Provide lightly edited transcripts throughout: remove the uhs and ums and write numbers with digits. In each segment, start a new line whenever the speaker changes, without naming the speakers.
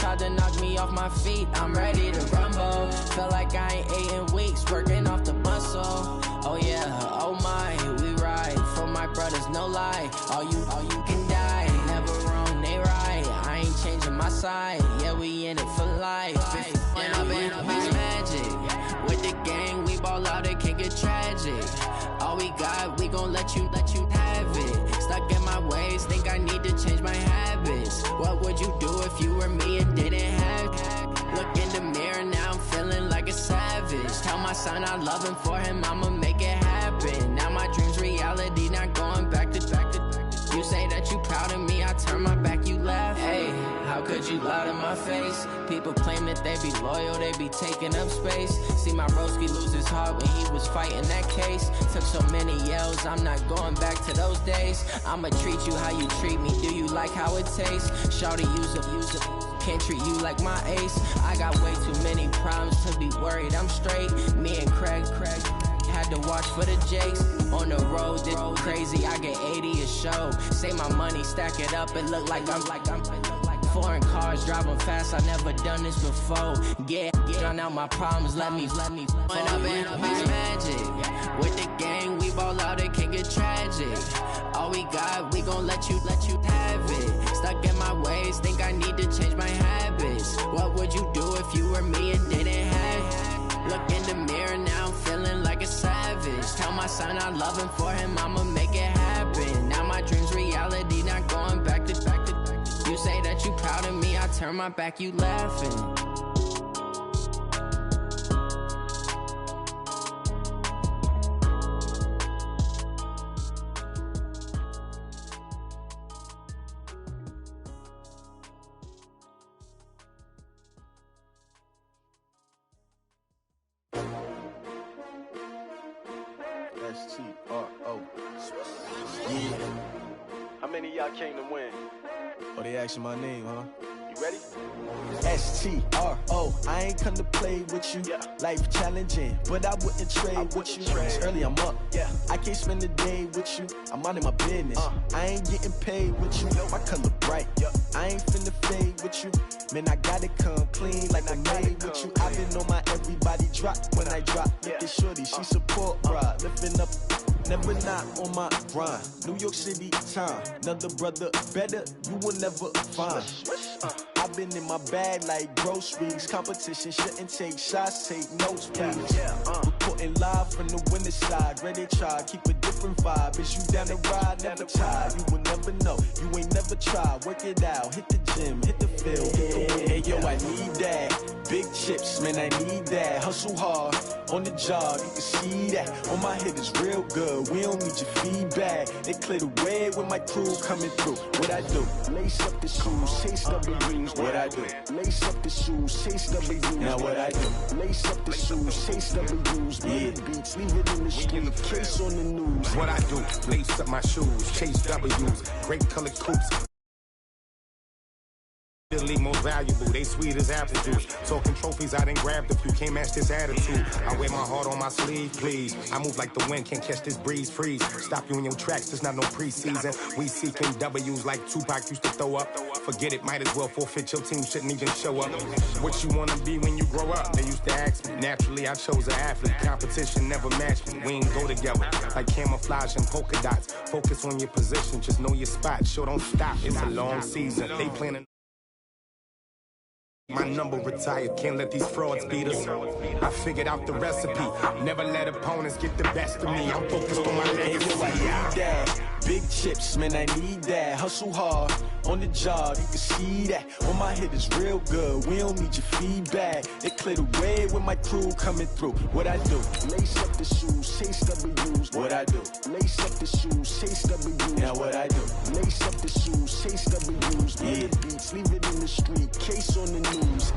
tried to knock me off my feet, I'm ready to rumble. Feel like I ain't ate in weeks, working off the muscle. Oh yeah, oh my, we ride for my brothers, no lie. All you can die, never wrong, they right. I ain't changing my side, yeah, we in it for life. When I've been magic, with the gang, we ball out, it can get tragic. All we got, we gon' let you have it. Stuck in my ways, think I need to change my habits. What would you do if you were me and didn't have? Look in the mirror, now I'm feeling like a savage. Tell my son I love him, for him I'ma make it happen. Now my dream's reality, not going back to. You say that you proud of me, I turn my back, you laugh. Hey, how could you lie to my face? People claim that they be loyal, they be taking up space. See my broski lose his heart when he was fighting that case. Took so many yells, I'm not going back to those days. I'ma treat you how you treat me, do you like how it tastes? Shawty, use it. Can't treat you like my ace. I got way too many problems to be worried, I'm straight. Me and Craig had to watch for the Jakes. On the road, this crazy, I get 80 a show. Say my money, stack it up, it look like I'm foreign cars, driving fast, I never done this before. Get drown out my problems, let me When I've been magic, with the gang, we ball out, it can get tragic. All we got, we gon' let you have it. Stuck in my ways, think I need to change my habits. What would you do if you were me and didn't have? Look in the mirror, now I'm feeling like a savage. Tell my son I love him, for him I'ma make it happen. Now my dream's reality, not going back to. You say that you proud of me, I turn my back, you laughing.
S-T-R-O. Yeah. How many of y'all came to win? Oh, they asking my name, huh? You ready? S-T-R-O. I ain't come to play with you. Life challenging, but I wouldn't trade with you. It's early, I'm up. I can't spend the day with you. I'm out of my business. I ain't getting paid with you. My color bright. I ain't finna fade with you. Man, I gotta come clean like I made with you. I've been on my everybody drop when I drop. Look at shorty, she support ride. Lifting up, never not on my grind. New York City time, another brother better, you will never find. I've been in my bag like groceries. Competition shouldn't take shots, take notes, please. Reporting live from the winter side. Ready to try, keep a different vibe. Is you down the ride, never tired. You will never know, you ain't never tried. Work it out, hit the gym, hit the field, hit the hey yo, I need that. Big chips, man, I need that. Hustle hard, on the job, you can see that. On my head is real good, we don't need your feedback. They clear the way with my crew coming through. What I do? Lace up the shoes, chase W's. What I do? Lace up the shoes, chase W's. Now what I do? Lace up the shoes, chase W's. Big beats, leave it in the street, case on the news.
What I do? Lace up my shoes, chase W's. Great colored coupes. Most valuable, they sweet as apple juice. Talking trophies, I done grabbed a few, can't match this attitude. I wear my heart on my sleeve, please. I move like the wind, can't catch this breeze, freeze. Stop you in your tracks, there's not no preseason. We seeking W's like Tupac used to throw up. Forget it, might as well forfeit, your team shouldn't even show up. What you wanna be when you grow up? They used to ask me. Naturally, I chose an athlete. Competition never matched me. We ain't go together like camouflage and polka dots. Focus on your position, just know your spot. Sure, don't stop, it's a long season. They planning. My number retired, can't let these frauds beat us. I figured out the recipe, never let opponents get the best of me. I'm focused on my legacy. I need that. Big chips, man, I need that. Hustle hard, on the job, you can see that. On my head is real good, we don't need your feedback. They clear the way with my crew coming through. What I do? Lace up the shoes, chase W's. What I do? Lace up the shoes, chase W's. Now what I do? Lace up the shoes, chase W's. Big beats, leave it in the street, case on the news.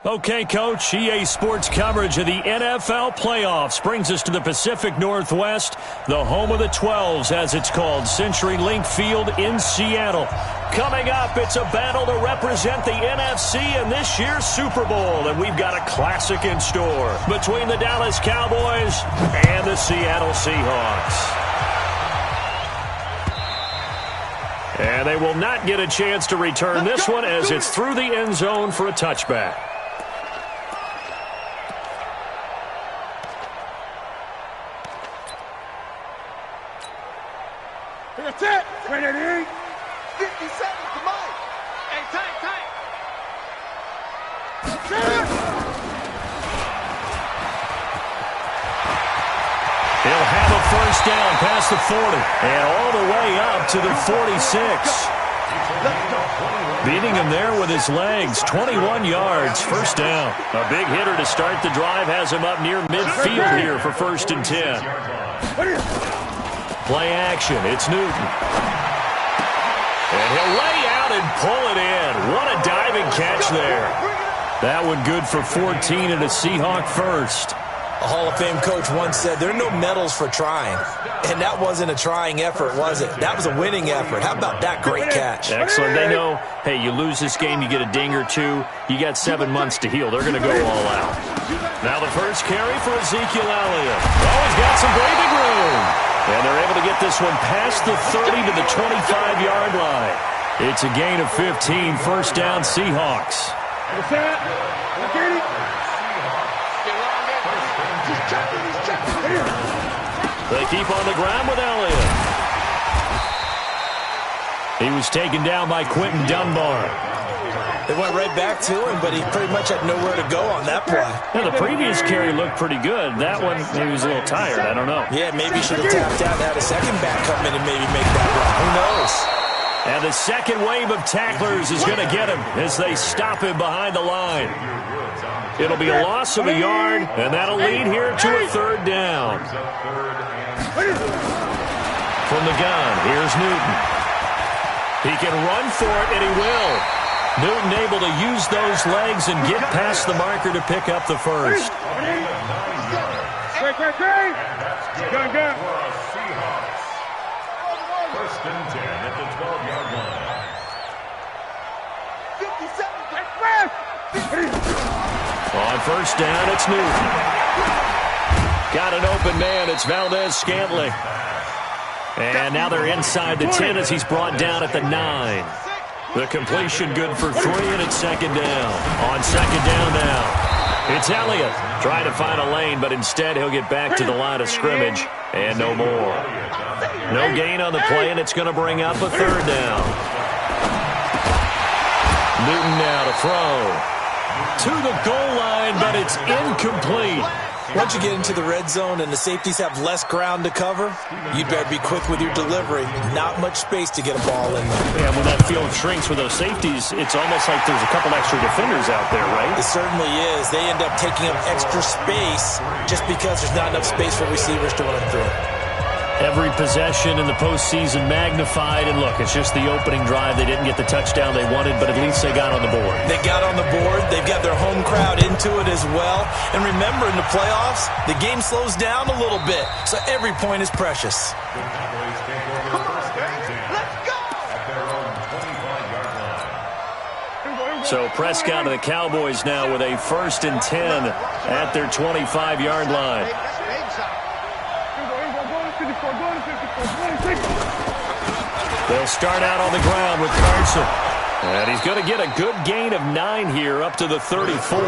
Okay, Coach, EA Sports coverage of the NFL playoffs brings us to the Pacific Northwest, the home of the 12s, as it's called, CenturyLink Field in Seattle. Coming up, it's a battle to represent the NFC in this year's Super Bowl, and we've got a classic in store between the Dallas Cowboys and the Seattle Seahawks. And they will not get a chance to return this one as it's through the end zone for a touchback.
That's it. Ready? 50 seconds, come on. Hey, tight.
He'll have a first down past the 40 and all the way up to the 46. Beating him there with his legs, 21 yards, first down. A big hitter to start the drive has him up near midfield here for 1st and 10. Play action, it's Newton. And he'll lay out and pull it in. What a diving catch there. That one good for 14 and a Seahawk first.
A Hall of Fame coach once said, there are no medals for trying. And that wasn't a trying effort, was it? That was a winning effort. How about that great catch?
Excellent. They know, hey, you lose this game, you get a ding or two. You got 7 months to heal. They're going to go all out. Now the first carry for Ezekiel Elliott. Oh, he's got some breathing room. And they're able to get this one past the 30 to the 25-yard line. It's a gain of 15, first down Seahawks. They keep on the ground with Elliott. He was taken down by Quentin Dunbar.
They went right back to him, but he pretty much had nowhere to go on that play.
Yeah, the previous carry looked pretty good. That one, maybe he was a little tired. I don't know.
Yeah, maybe he should have tapped out and had a second back come in and maybe make that run. Who knows?
And the second wave of tacklers is going to get him as they stop him behind the line. It'll be a loss of a yard, and that'll lead here to a third down. From the gun, here's Newton. He can run for it, and he will. Newton able to use those legs and get past the marker to pick up the first.
Go.
First and 10 at the 12-yard line.
57.
On first down, it's Newton. Got an open man. It's Valdez-Scantling. And now they're inside the 10 as he's brought down at the 9. The completion good for 3, and it's second down. On second down now, it's Elliott trying to find a lane, but instead he'll get back to the line of scrimmage and no more. No gain on the play, and it's going to bring up a third down. Newton now to throw. To the goal line, but it's incomplete.
Once you get into the red zone and the safeties have less ground to cover, you'd better be quick with your delivery. Not much space to get a ball in there.
Yeah, when that field shrinks with those safeties, it's almost like there's a couple extra defenders out there, right?
It certainly is. They end up taking up extra space just because there's not enough space for receivers to run through.
Every possession in the postseason magnified, and look, it's just the opening drive. They didn't get the touchdown they wanted, but at least they got on the board.
They got on the board. They've got their home crowd into it as well. And remember, in the playoffs, the game slows down a little bit, so every point is precious.
So Prescott and the Cowboys now with a 1st and 10 at their 25-yard line. They'll start out on the ground with Carson. And he's going to get a good gain of 9 here up to the 34.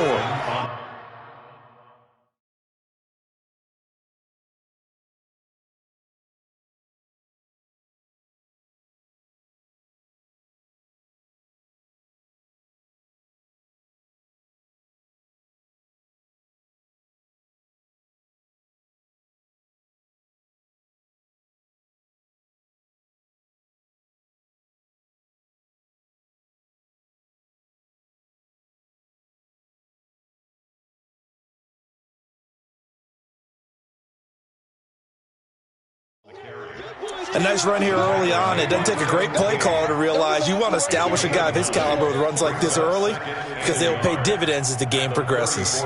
A nice run here early on. It doesn't take a great play caller to realize you want to establish a guy of his caliber with runs like this early because they will pay dividends as the game progresses.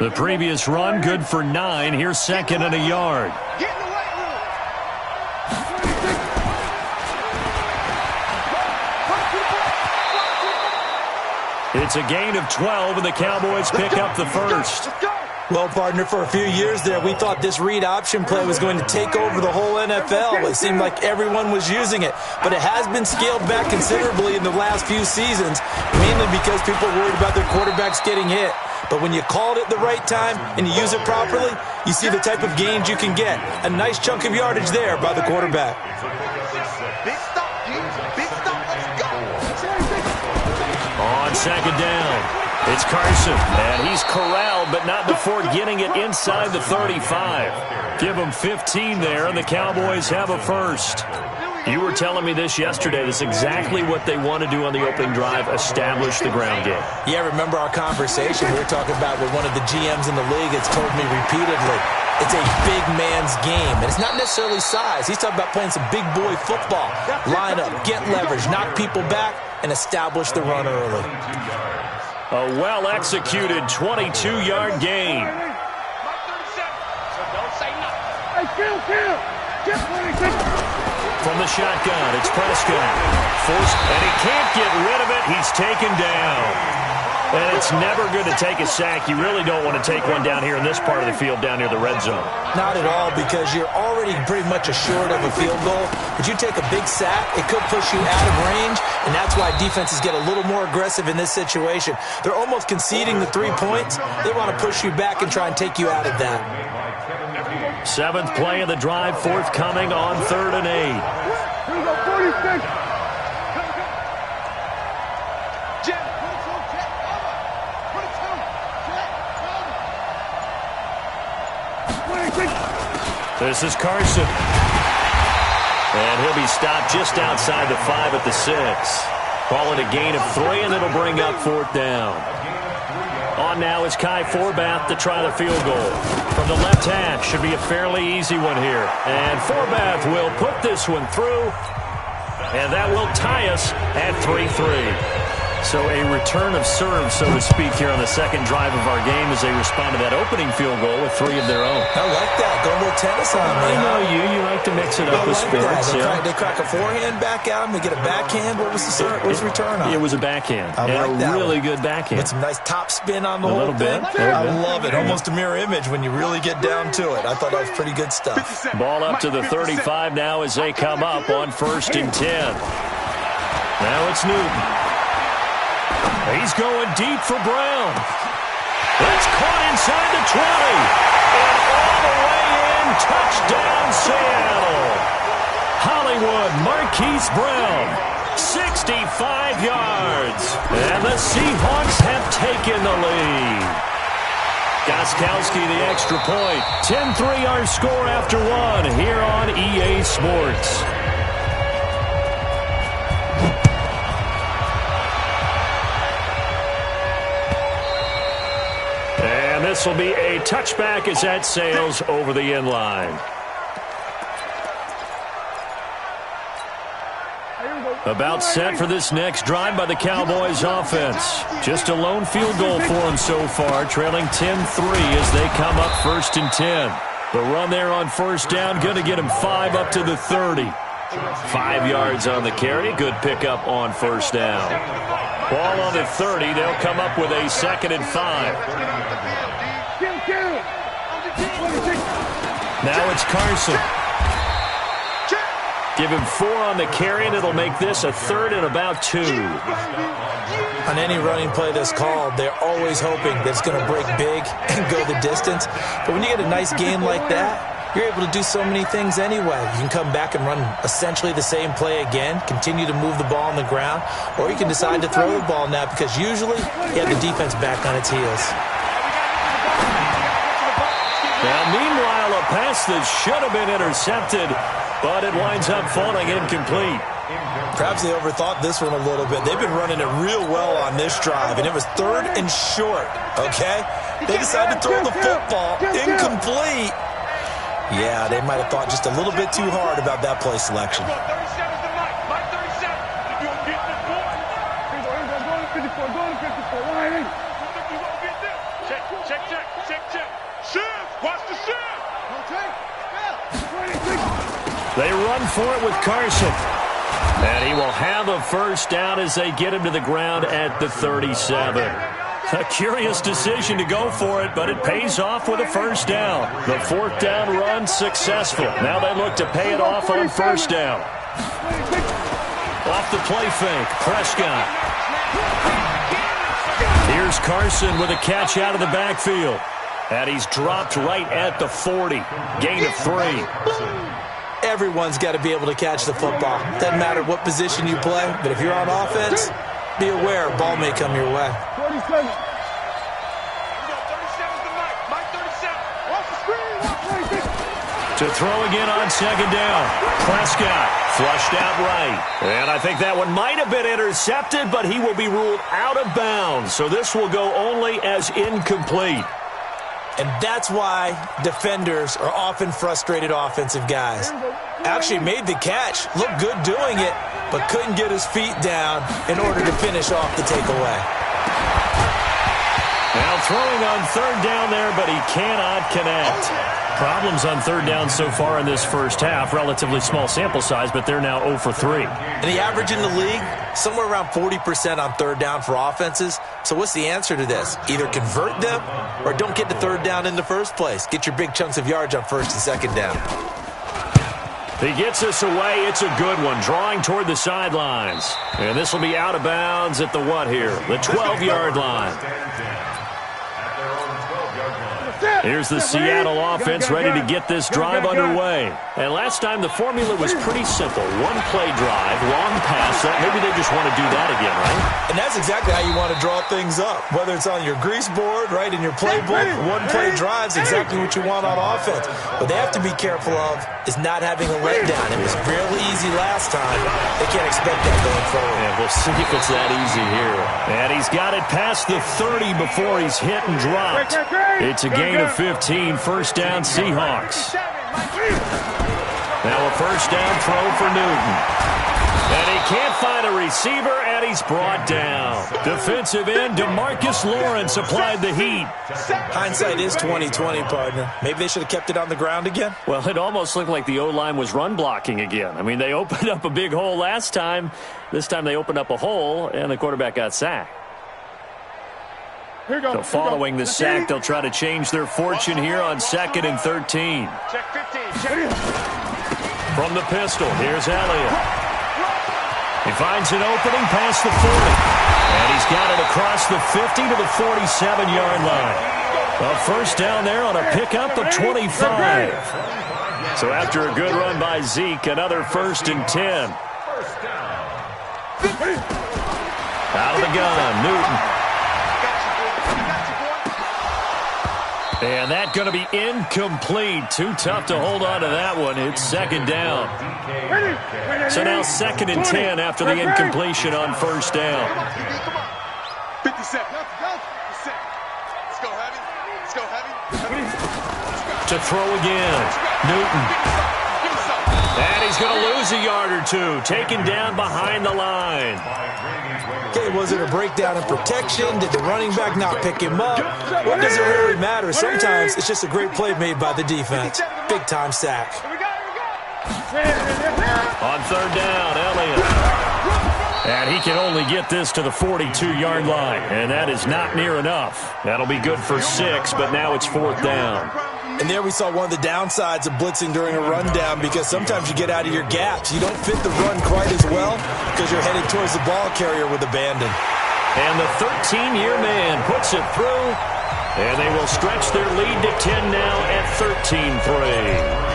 The previous run, good for 9. Here's second and a yard.
Get in the weight room.
It's a gain of 12, and the Cowboys pick up the first.
Let's go.
Well, partner, for a few years there, we thought this read option play was going to take over the whole NFL. It seemed like everyone was using it, but it has been scaled back considerably in the last few seasons, mainly because people are worried about their quarterbacks getting hit. But when you call it at the right time and you use it properly, you see the type of gains you can get. A nice chunk of yardage there by the quarterback.
Big stop, G. Big stop. Let's go.
On second down, it's Carson, and he's corralled, but not before getting it inside the 35. Give him 15 there, and the Cowboys have a first. You were telling me this yesterday. That's exactly what they want to do on the opening drive, establish the ground game.
Yeah, remember our conversation we were talking about with one of the GMs in the league that's told me repeatedly, it's a big man's game, and it's not necessarily size. He's talking about playing some big boy football. Line up, get leverage, knock people back, and establish the run early.
A well-executed 22-yard gain.
Hey, kill. Just 26.
From the shotgun, it's Prescott. Forced, and he can't get rid of it. He's taken down. And it's never good to take a sack. You really don't want to take one down here in this part of the field, down near the red zone.
Not at all, because you're already pretty much assured of a field goal. But you take a big sack, it could push you out of range, and that's why defenses get a little more aggressive in this situation. They're almost conceding the 3 points. They want to push you back and try and take you out of that.
7th play of the drive, forthcoming on 3rd and 8.
Here we go, 46.
This is Carson. And he'll be stopped just outside the 5 at the 6. Calling a gain of 3, and it'll bring up 4th down. On now is Kai Forbath to try the field goal. From the left hash, should be a fairly easy one here. And Forbath will put this one through. And that will tie us at 3-3. So a return of serve, so to speak, here on the second drive of our game as they respond to that opening field goal with 3 of their own.
I like that. Go a little tennis on me.
I know you. You like to mix it up with spirits.
They crack a forehand back out and they get a backhand. What was the return on?
It was a backhand.
I like that.
A really good backhand.
With some nice top spin on the
whole
thing.
Bit.
I love it. Almost a mirror image when you really get down to it. I thought that was pretty good stuff.
Ball up to the 35 now as they come up on 1st and 10. Now it's Newton. He's going deep for Brown. It's caught inside the 20. And all the way in, touchdown Seattle. Hollywood Marquise Brown, 65 yards. And the Seahawks have taken the lead. Gostkowski the extra point. 10-3 our score after 1 here on EA Sports. This will be a touchback as that sails over the end line. About set for this next drive by the Cowboys offense. Just a lone field goal for them so far, trailing 10-3 as they come up 1st and 10. The run there on first down, going to get him 5 up to the 30. 5 yards on the carry. Good pickup on first down. Ball on the 30. They'll come up with a 2nd and 5. Now it's Carson. Give him 4 on the carry, and it'll make this a 3rd and about 2.
On any running play that's called, they're always hoping that it's going to break big and go the distance. But when you get a nice gain like that, you're able to do so many things anyway. You can come back and run essentially the same play again, continue to move the ball on the ground, or you can decide to throw the ball now because usually you have the defense back on its heels.
Now, meanwhile, a pass that should have been intercepted, but it winds up falling incomplete.
Perhaps they overthought this one a little bit. They've been running it real well on this drive, and it was 3rd and short, okay? They decided to throw the football incomplete. Yeah, they might have thought just a little bit too hard about that play selection.
They run for it with Carson. And he will have a first down as they get him to the ground at the 37. A curious decision to go for it, but it pays off with a first down. The 4th down run successful. Now they look to pay it off on first down. Off the play fake, Prescott. Here's Carson with a catch out of the backfield. And he's dropped right at the 40. Gain of 3.
Everyone's got to be able to catch the football. Doesn't matter what position you play, but if you're on offense, be aware a ball may come your way.
37.
To throw again on 2nd down. Prescott flushed out right. And I think that one might have been intercepted, but he will be ruled out of bounds. So this will go only as incomplete.
And that's why defenders are often frustrated offensive guys. Actually made the catch, looked good doing it, but couldn't get his feet down in order to finish off the takeaway.
Now throwing on 3rd down there, but he cannot connect. Problems on 3rd down so far in this first half. Relatively small sample size, but they're now 0 for 3.
And the average in the league, somewhere around 40% on 3rd down for offenses. So what's the answer to this? Either convert them or don't get to 3rd down in the first place. Get your big chunks of yards on 1st and 2nd down.
He gets us away. It's a good one. Drawing toward the sidelines. And this will be out of bounds at the what here? The 12-yard line. Here's the Seattle offense ready to get this drive underway. And last time the formula was pretty simple. One play drive, long pass. Maybe they just want to do that again, right?
And that's exactly how you want to draw things up. Whether it's on your grease board, right, in your playbook, one play drive is exactly what you want on offense. What they have to be careful of is not having a letdown. It was fairly easy last time. They can't expect that going forward.
Yeah, we'll see if it's that easy here. And he's got it past the 30 before he's hit and dropped. It's a gain of 15, 1st down Seahawks. Now a 1st down throw for Newton. And he can't find a receiver, and he's brought down. Defensive end DeMarcus Lawrence applied the heat.
Hindsight is 20/20, partner. Maybe they should have kept it on the ground again.
Well, it almost looked like the O-line was run blocking again. I mean, they opened up a big hole last time. This time they opened up a hole, and the quarterback got sacked. So following the sack, they'll try to change their fortune here on 2nd and 13.
Check 15.
From the pistol, here's Elliott. He finds an opening past the 40. And he's got it across the 50 to the 47-yard line. A 1st down there on a pickup of 25. So after a good run by Zeke, another 1st and 10. Out of the gun, Newton. And that's going to be incomplete. Too tough to hold on to that one. It's 2nd down. So now 2nd and 10 after the incompletion on 1st down.
50 seconds. Let's go heavy. Let's go heavy.
To throw again. Newton. And he's going to lose a yard or two, taken down behind the line.
Okay, was it a breakdown in protection? Did the running back not pick him up? What does it really matter? Sometimes it's just a great play made by the defense. Big-time sack.
On third down, Elliott. And he can only get this to the 42-yard line, and that is not near enough. That'll be good for 6, but now it's fourth down.
And there we saw one of the downsides of blitzing during a rundown, because sometimes you get out of your gaps. You don't fit the run quite as well because you're headed towards the ball carrier with abandon.
And the 13-year man puts it through, and they will stretch their lead to 10 now at 13-3.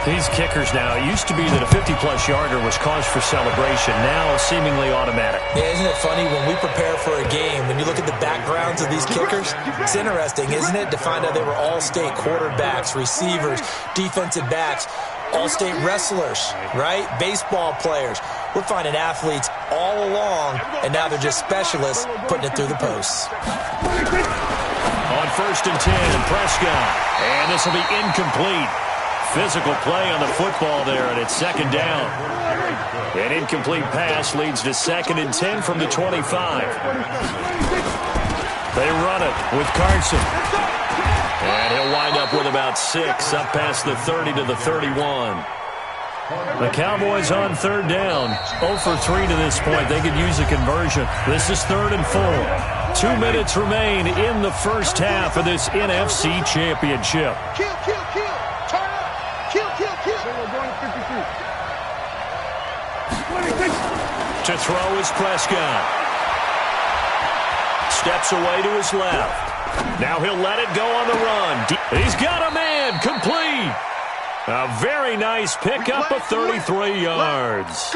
These kickers now, it used to be that a 50-plus yarder was cause for celebration. Now seemingly automatic.
Yeah, isn't it funny when we prepare for a game, when you look at the backgrounds of these kickers, it's interesting, isn't it, to find out they were all-state quarterbacks, receivers, defensive backs, all-state wrestlers, right? Baseball players. We're finding athletes all along, and now they're just specialists putting it through the posts.
On first and 10, Prescott. And this will be incomplete. Physical play on the football there, and it's second down. An incomplete pass leads to second and 10 from the 25. They run it with Carson. And he'll wind up with about 6, up past the 30 to the 31. The Cowboys on third down. 0 for 3 to this point. They could use a conversion. This is 3rd and 4. 2 minutes remain in the first half of this NFC Championship.
Kill, kill, kill. Turn up. Kill, kill, kill.
To throw is Prescott. Steps away to his left. Now he'll let it go on the run. He's got a man. Complete. A very nice pickup of 33 yards.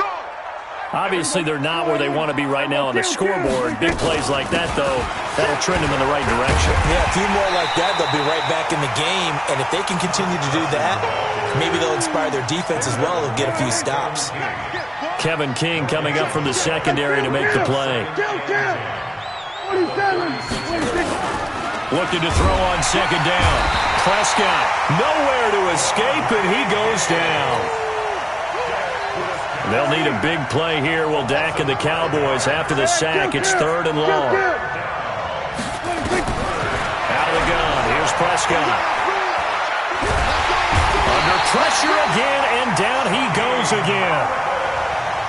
Obviously, they're not where they want to be right now on the scoreboard. Big plays like that, though, that'll trend them in the right direction.
Yeah, a few more like that, they'll be right back in the game. And if they can continue to do that, maybe they'll inspire their defense as well. They'll get a few stops.
Kevin King coming up from the secondary to make the play. Looking to throw on second down. Prescott nowhere to escape, and he goes down. They'll need a big play here. Will Dak and the Cowboys after the sack. It's 3rd and long. Out of the gun. Here's Prescott. Under pressure again, and down he goes again.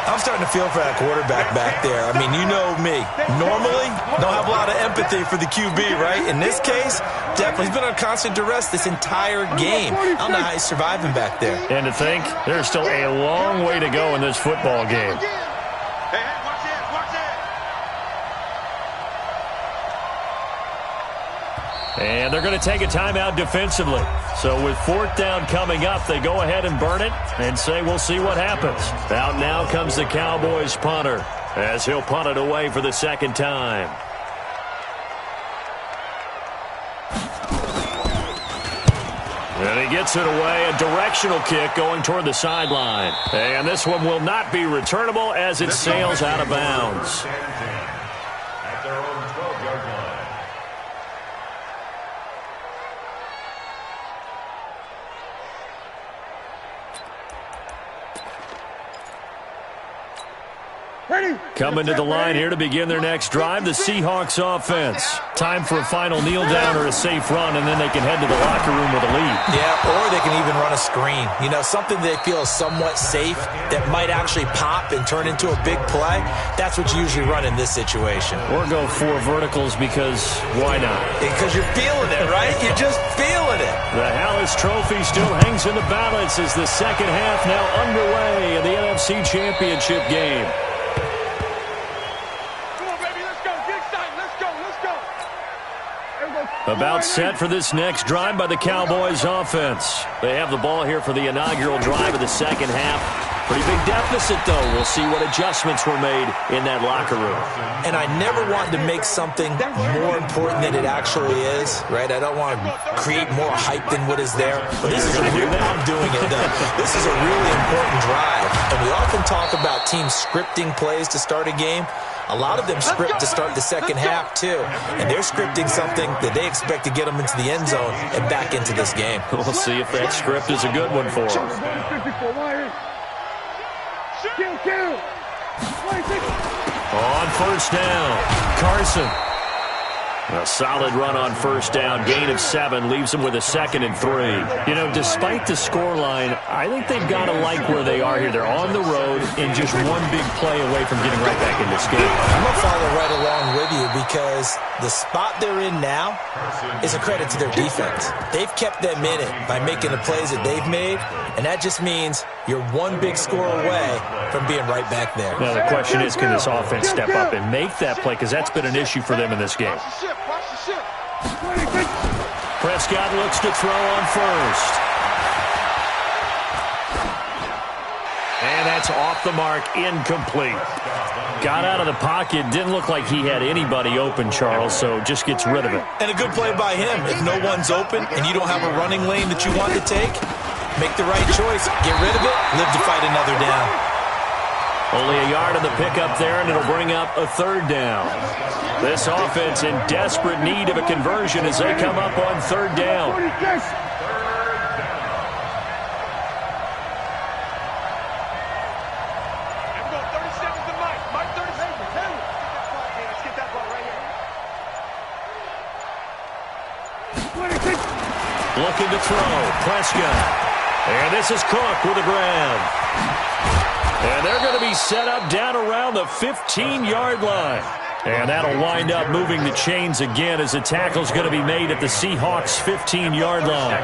I'm starting to feel for that quarterback back there. I mean, you know me. Normally, don't have a lot of empathy for the QB, right? In this case, definitely he's been on constant duress this entire game. I don't know how he's surviving back there.
And to think, there's still a long way to go in this football game. And they're going to take a timeout defensively. So with 4th down coming up, they go ahead and burn it and say we'll see what happens. Out now comes the Cowboys punter as he'll punt it away for the second time. And he gets it away, a directional kick going toward the sideline. And this one will not be returnable as it sails out of bounds.
At their own 12-yard line.
Coming to the line here to begin their next drive, the Seahawks offense. Time for a final kneel down or a safe run, and then they can head to the locker room with a lead.
Yeah, or they can even run a screen. You know, something they feel is somewhat safe that might actually pop and turn into a big play. That's what you usually run in this situation.
Or go 4 verticals because why not?
Because you're feeling it, right? You're just feeling it.
The Hallis Trophy still hangs in the balance as the second half now underway in the NFC Championship game. About set for this next drive by the Cowboys offense. They have the ball here for the inaugural drive of the second half. Pretty big deficit, though. We'll see what adjustments were made in that locker room.
And I never want to make something more important than it actually is, right? I don't want to create more hype than what is there. But this is a real, I'm doing it, though. This is a really important drive. And we often talk about teams scripting plays to start a game. A lot of them script to start the second half, too. And they're scripting something that they expect to get them into the end zone and back into this game.
We'll see if that script is a good one for them. On first down, Carson. A solid run on first down, gain of 7, leaves them with a 2nd and 3. You know, despite the scoreline, I think they've got to like where they are here. They're on the road and just one big play away from getting right back in this game.
I'm going to follow right along with you because the spot they're in now is a credit to their defense. They've kept them in it by making the plays that they've made, and that just means you're one big score away from being right back there.
Now, the question is, can this offense step up and make that play? Because that's been an issue for them in this game. Prescott looks to throw on first. And that's off the mark, incomplete. Got out of the pocket, didn't look like he had anybody open, Charles, so just gets rid of it.
And a good play by him. If no one's open and you don't have a running lane that you want to take, make the right choice, get rid of it, live to fight another down.
Only a yard of the pickup there, and it'll bring up a 3rd down. This offense in desperate need of a conversion as they come up on 3rd down. Looking to throw, Prescott. And this is Cook with a grab. And they're going to be set up down around the 15-yard line. And that'll wind up moving the chains again as the tackle's going to be made at the Seahawks' 15-yard line.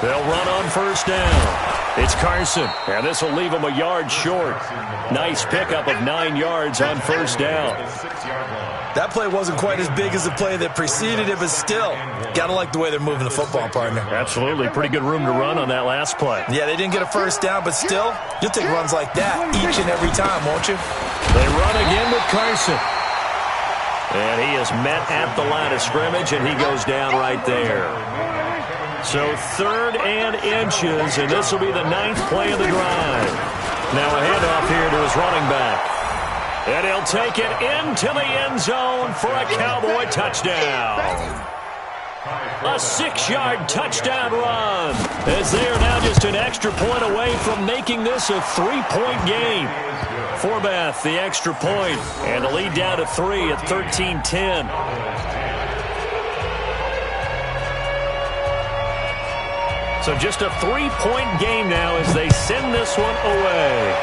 They'll run on first down. It's Carson, and this will leave him a yard short. Nice pickup of 9 yards on first down.
That play wasn't quite as big as the play that preceded it, but still, got to like the way they're moving the football, partner.
Absolutely. Pretty good room to run on that last play.
Yeah, they didn't get a first down, but still, you'll take runs like that each and every time, won't you?
They run again with Carson. And he is met at the line of scrimmage, and he goes down right there. So 3rd and inches, and this will be the 9th play of the drive. Now a handoff here to his running back. And he'll take it into the end zone for a Cowboy touchdown. A 6-yard touchdown run, as they are now just an extra point away from making this a 3-point game. Forbath, the extra point, and the lead down to 3 at 13-10. So just a 3-point game now as they send this one away.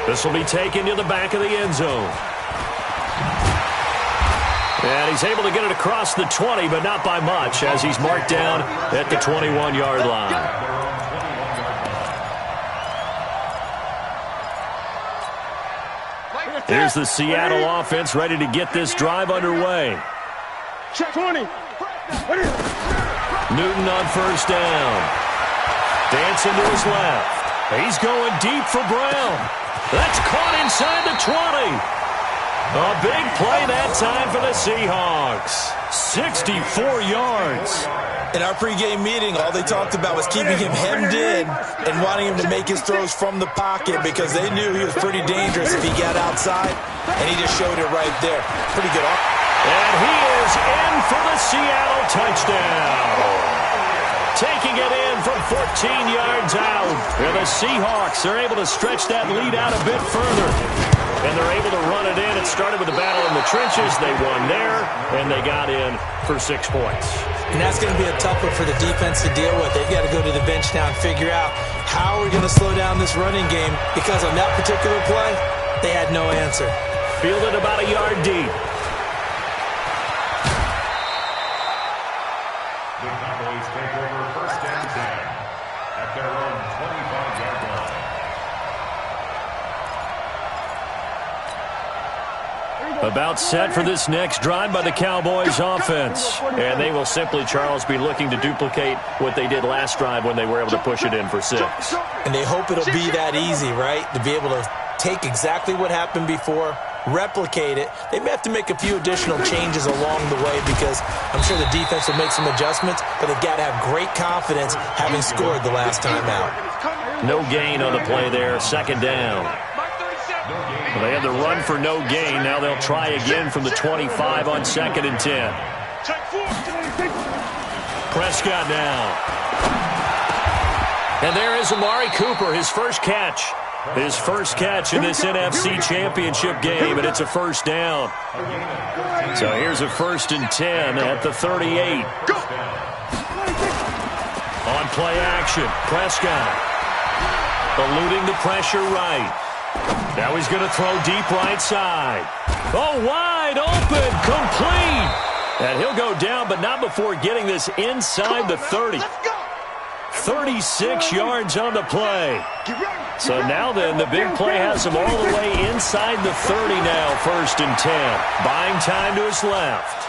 This will be taken to the back of the end zone. And he's able to get it across the 20, but not by much, as he's marked down at the 21-yard line. Here's the Seattle offense ready to get this drive underway.
Check 20.
Newton on first down. Dancing to his left. He's going deep for Brown. That's caught inside the 20. A big play that time for the Seahawks. 64 yards.
In our pregame meeting, all they talked about was keeping him hemmed in and wanting him to make his throws from the pocket because they knew he was pretty dangerous if he got outside, and he just showed it right there. Pretty good.
And he is in for the Seattle touchdown. Taking it in from 14 yards out. And the Seahawks are able to stretch that lead out a bit further. And they're able to run it in. It started with a battle in the trenches. They won there, and they got in for 6 points.
And that's going to be a tough one for the defense to deal with. They've got to go to the bench now and figure out how we're going to slow down this running game, because on that particular play, they had no answer.
Fielded about a yard deep.
The Cowboys take over first and 10 at their own 25-yard line.
About set for this next drive by the Cowboys offense. And they will simply, Charles, be looking to duplicate what they did last drive when they were able to push it in for 6.
And they hope it'll be that easy, right? To be able to take exactly what happened before, replicate it. They may have to make a few additional changes along the way because I'm sure the defense will make some adjustments, but they've got to have great confidence having scored the last time out.
No gain on the play there, 2nd down. Well, they had the run for no gain. Now they'll try again from the 25 on 2nd and 10. Prescott now. And there is Amari Cooper, his first catch. His first catch in this NFC Championship game, and it's a first down. So here's a 1st and 10 at the 38. On play action, Prescott eluding the pressure right. Now he's going to throw deep right side. Oh, wide open, complete. And he'll go down, but not before getting this inside the 30. 36 yards on the play. So now then, the big play has him all the way inside the 30 now, 1st and 10. Buying time to his left.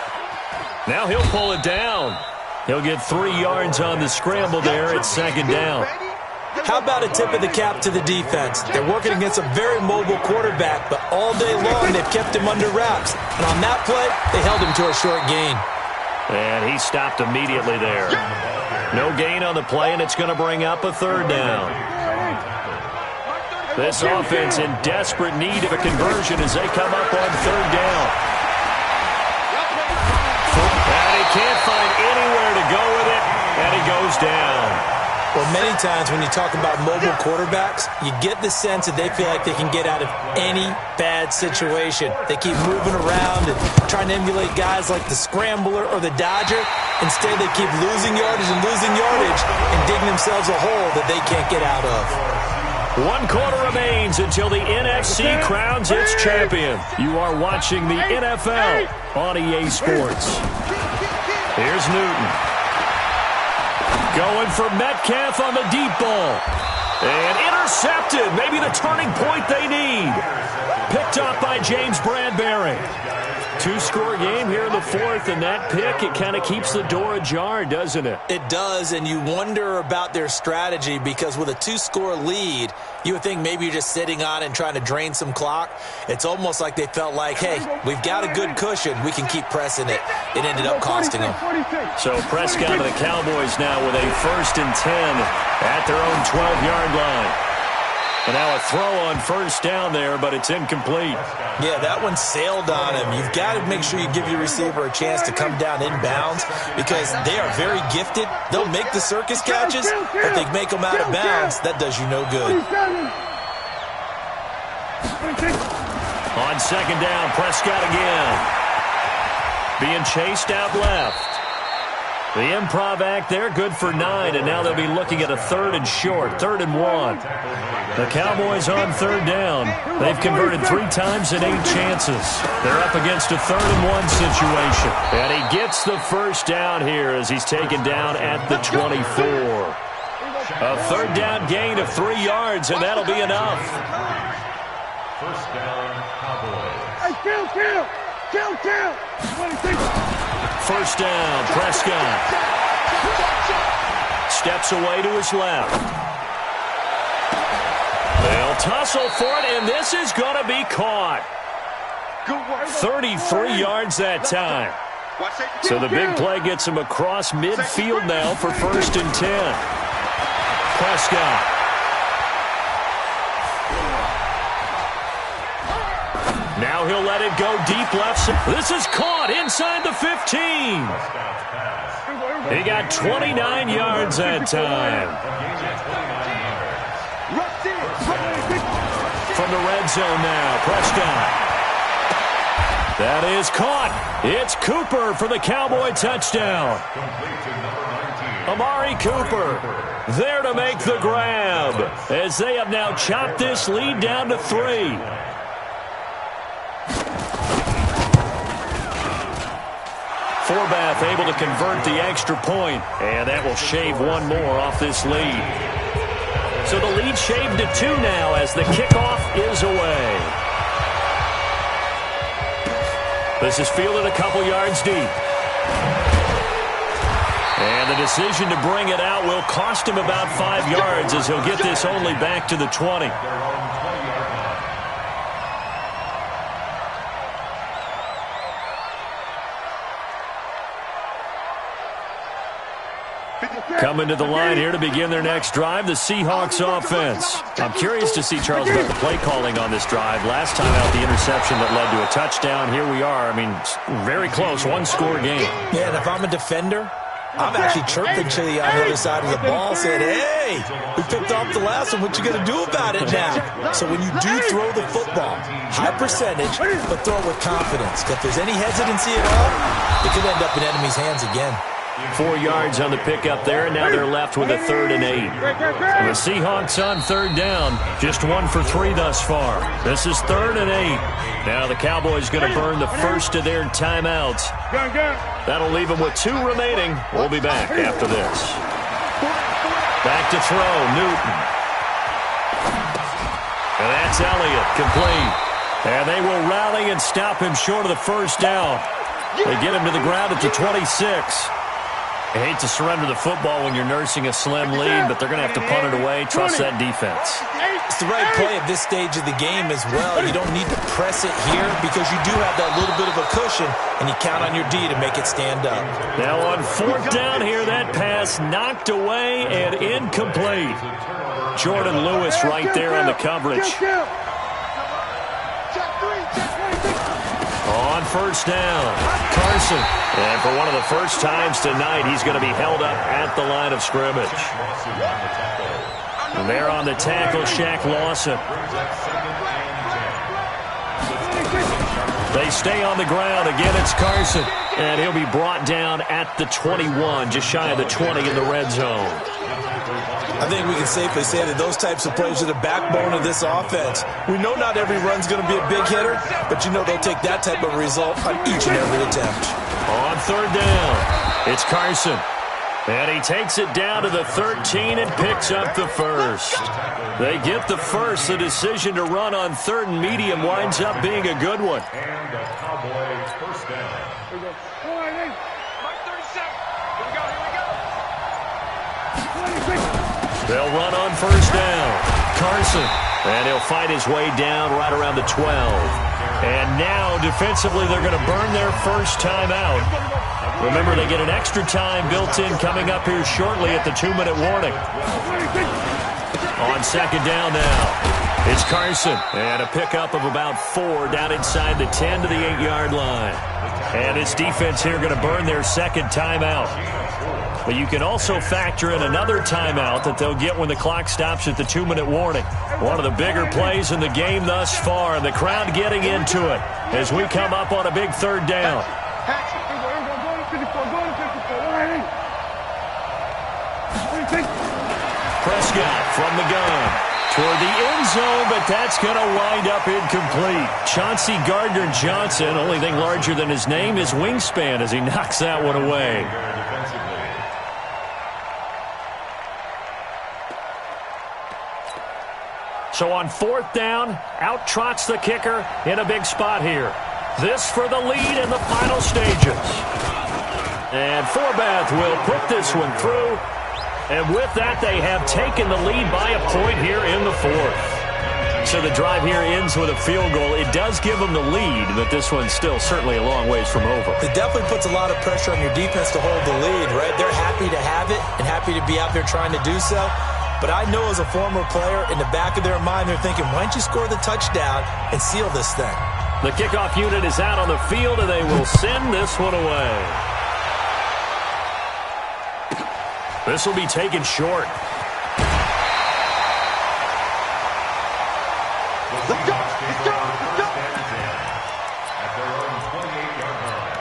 Now he'll pull it down. He'll get 3 yards on the scramble there at 2nd down.
How about a tip of the cap to the defense? They're working against a very mobile quarterback, but all day long they've kept him under wraps. And on that play, they held him to a short gain.
And he stopped immediately there. No gain on the play, and it's going to bring up a 3rd down. This offense in desperate need of a conversion as they come up on 3rd down. And he can't find anywhere to go with it, and he goes down.
Well, many times when you talk about mobile quarterbacks, you get the sense that they feel like they can get out of any bad situation. They keep moving around and trying to emulate guys like the Scrambler or the Dodger. Instead, they keep losing yardage and digging themselves a hole that they can't get out of.
1 quarter remains until the NFC crowns its champion. You are watching the NFL on EA Sports. Here's Newton. Going for Metcalf on the deep ball. And intercepted. Maybe the turning point they need. Picked up by James Bradbury. 2-score game here in the 4th, and that pick, it kind of keeps the door ajar, doesn't it?
It does, and you wonder about their strategy because with a 2-score lead, you would think maybe you're just sitting on and trying to drain some clock. It's almost like they felt like, hey, we've got a good cushion. We can keep pressing it. It ended up costing them.
So Prescott and the Cowboys now with a 1st and 10 at their own 12-yard line. And now a throw on 1st down there, but it's incomplete.
Yeah, that one sailed on him. You've got to make sure you give your receiver a chance to come down inbounds because they are very gifted. They'll make the circus catches, but if they make them out of bounds, that does you no good.
On 2nd down, Prescott again. Being chased out left. The improv act there, good for 9, and now they'll be looking at a 3rd and short, 3rd and 1. The Cowboys on 3rd down. They've converted 3 times in 8 chances. They're up against a 3rd and 1 situation. And he gets the 1st down here as he's taken down at the 24. A 3rd down gain of 3 yards, and that'll be enough.
1st down, Cowboys.
Hey, kill!
1st down, Prescott. Steps away to his left. They'll tussle for it, and this is going to be caught. 33 yards that time. So the big play gets him across midfield now for 1st and 10. Prescott. Now he'll let it go deep left. This is caught inside the 15. He got 29 yards that time. From the red zone now, Prescott. That is caught. It's Cooper for the Cowboy touchdown. Amari Cooper there to make the grab as they have now chopped this lead down to 3. Forbath able to convert the extra point, and that will shave 1 more off this lead. So the lead shaved to 2 now as the kickoff is away. This is fielded a couple yards deep. And the decision to bring it out will cost him about 5 yards as he'll get this only back to the 20. Coming to the line here to begin their next drive, the Seahawks offense. I'm curious to see, Charles, about the play calling on this drive. Last time out, the interception that led to a touchdown. Here we are. I mean, very close, 1-score game.
Yeah, and if I'm a defender, I'm actually chirping Chili on the other side of the ball, saying, hey, we picked off the last one. What you going to do about it now? So when you do throw the football, high percentage, but throw it with confidence. If there's any hesitancy at all, it could end up in enemy's hands again.
4 yards on the pickup there, and now they're left with a 3rd and 8. And the Seahawks on 3rd down, just 1 for 3 thus far. This is 3rd and 8. Now the Cowboys going to burn the first of their timeouts. That'll leave them with 2 remaining. We'll be back after this. Back to throw, Newton. And that's Elliott, complete. And they will rally and stop him short of the first down. They get him to the ground at the 26. I hate to surrender the football when you're nursing a slim lead, but they're going to have to punt it away. Trust that defense.
It's the right play at this stage of the game as well. You don't need to press it here because you do have that little bit of a cushion, and you count on your D to make it stand up.
Now on 4th down here, that pass knocked away and incomplete. Jordan Lewis right there on the coverage. On 1st down, Carson. And for one of the first times tonight, he's going to be held up at the line of scrimmage. And there on the tackle, Shaq Lawson. They stay on the ground. Again, it's Carson. And he'll be brought down at the 21, just shy of the 20 in the red zone.
I think we can safely say that those types of plays are the backbone of this offense. We know not every run's going to be a big hitter, but you know they'll take that type of result on each and every attempt.
On 3rd down, it's Carson. And he takes it down to the 13 and picks up the first. They get the first. The decision to run on 3rd and medium winds up being a good one.
And the Cowboys first down.
They'll run on 1st down. Carson. And he'll fight his way down right around the 12. And now, defensively, they're going to burn their first time out. Remember, they get an extra time built in coming up here shortly at the 2-minute warning. On 2nd down now, it's Carson. And a pickup of about 4 down inside the 10 to the 8-yard line. And this defense here going to burn their 2nd timeout. But you can also factor in another timeout that they'll get when the clock stops at the 2-minute warning. One of the bigger plays in the game thus far, and the crowd getting into it as we come up on a big 3rd down. Prescott from the gun toward the end zone, but that's going to wind up incomplete. Chauncey Gardner-Johnson, only thing larger than his name is wingspan as he knocks that one away. So on 4th down, out trots the kicker in a big spot here. This for the lead in the final stages. And Forbath will put this one through. And with that, they have taken the lead by a point here in the 4th. So the drive here ends with a field goal. It does give them the lead, but this one's still certainly a long ways from over.
It definitely puts a lot of pressure on your defense to hold the lead, right? They're happy to have it and happy to be out there trying to do so. But I know as a former player, in the back of their mind, they're thinking, why don't you score the touchdown and seal this thing?
The kickoff unit is out on the field, and they will send this one away. This will be taken short.
Let's go! Let's go! Let's go!
At their own 28-yard line.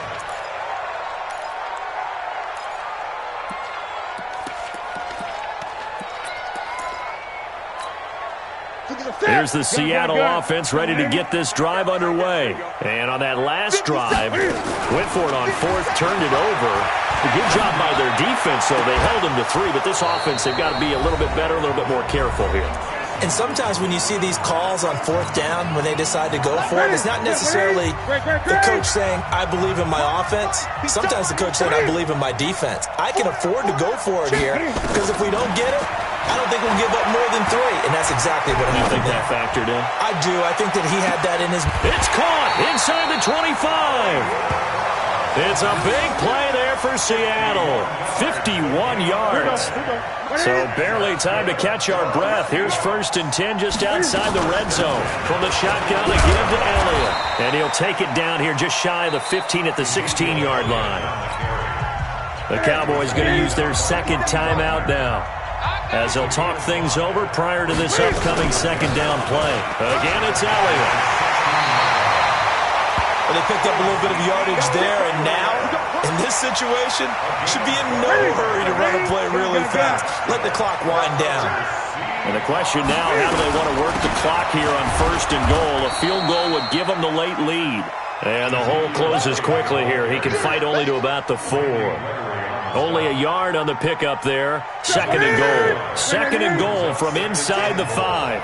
Here's the Seattle offense ready to get this drive underway. And on that last drive, went for it on 4th, turned it over. A good job by their defense, though. They held them to 3, but this offense, they've got to be a little bit better, a little bit more careful here.
And sometimes when you see these calls on 4th down, when they decide to go for it, it's not necessarily the coach saying, I believe in my offense. Sometimes the coach saying, I believe in my defense. I can afford to go for it here, because if we don't get it, I don't think we'll give up more than 3, and that's exactly what happened.
You think that factored in?
I do. I think that he had that in his...
It's caught inside the 25. It's a big play there for Seattle. 51 yards. So barely time to catch our breath. Here's 1st and 10 just outside the red zone. From the shotgun again to Elliott. And he'll take it down here just shy of the 15 at the 16-yard line. The Cowboys going to use their second timeout now, as they'll talk things over prior to this upcoming second down play. Again, it's Elliott.
Well, they picked up a little bit of yardage there, and now, in this situation, should be in no hurry to run a play really fast. Let the clock wind down.
And the question now, how do they want to work the clock here on 1st and goal? A field goal would give them the late lead. And the hole closes quickly here. He can fight only to about the 4. Only a yard on the pickup there. 2nd and goal. 2nd and goal from inside the 5.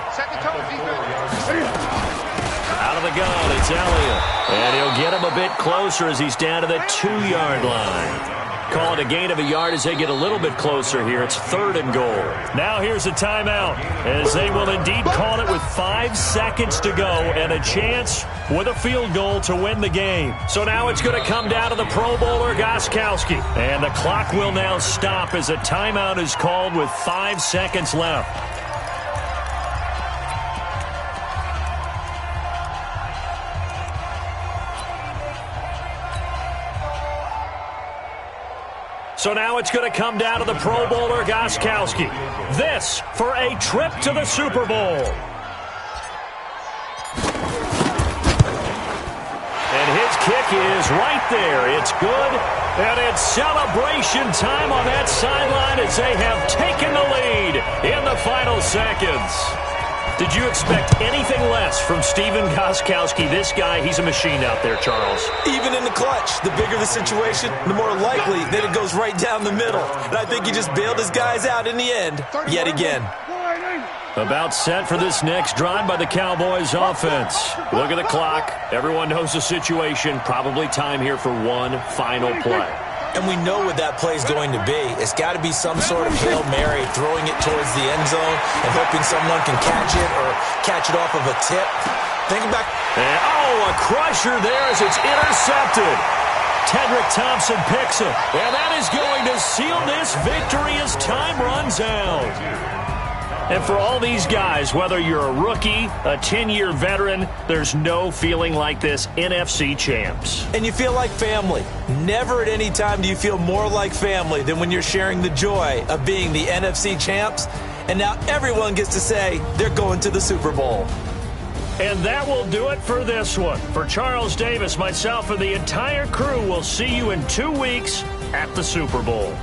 Out of the gun, it's Elliott. And he'll get him a bit closer as he's down to the 2-yard line. Call it a gain of a yard as they get a little bit closer here. It's 3rd and goal. Now here's a timeout, as they will indeed call it with 5 seconds to go and a chance with a field goal to win the game. So now it's going to come down to the Pro Bowler, Gostkowski. And the clock will now stop as a timeout is called with 5 seconds left. So now it's going to come down to the Pro Bowler, Gostkowski. This for a trip to the Super Bowl. And his kick is right there. It's good. And it's celebration time on that sideline as they have taken the lead in the final seconds. Did you expect anything less from Stephen Gostkowski? This guy, he's a machine out there, Charles.
Even in the clutch, the bigger the situation, the more likely that it goes right down the middle. And I think he just bailed his guys out in the end, yet again.
About set for this next drive by the Cowboys offense. Look at the clock. Everyone knows the situation. Probably time here for one final play.
And we know what that play is going to be. It's got to be some sort of Hail Mary, throwing it towards the end zone and hoping someone can catch it or catch it off of a tip. Think back.
And, a crusher there as it's intercepted. Tedrick Thompson picks it. And that is going to seal this victory as time runs out. And for all these guys, whether you're a rookie, a 10-year veteran, there's no feeling like this NFC champs.
And you feel like family. Never at any time do you feel more like family than when you're sharing the joy of being the NFC champs. And now everyone gets to say they're going to the Super Bowl.
And that will do it for this one. For Charles Davis, myself, and the entire crew, we'll see you in 2 weeks at the Super Bowl.